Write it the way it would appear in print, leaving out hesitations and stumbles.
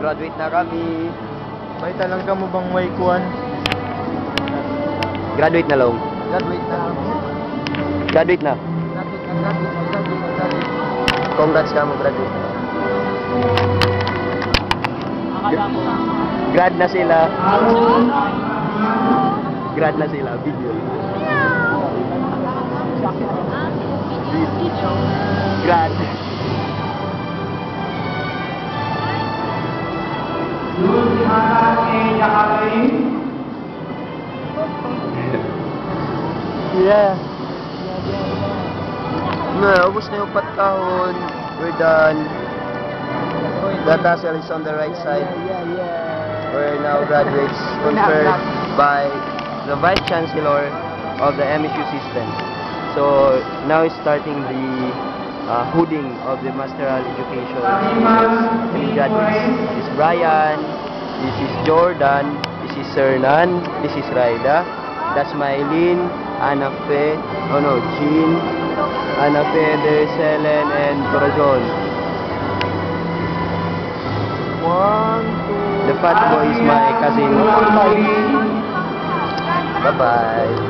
Graduate na kami. May talang ka mo bang may kuwan? Graduate na long. Graduate na ako. Graduate na. Graduate. Congrats ka mo, graduate. Grad na sila. Grad na sila. Video. Grad. Yeah. Ubus na yung patahon. We're done. The tassel is on the right side. We're now graduates conferred by the Vice Chancellor of the MSU system. So now is starting the hooding of the Masteral Education. Three graduates. This is Brian, this is Jordan, this is Sernan, this is Raida, that's Mylene, Ana Fe, Jean, Ana Feder, Selen, and Corazon. 1, 2. The fat boy is my cousin. Bye-bye.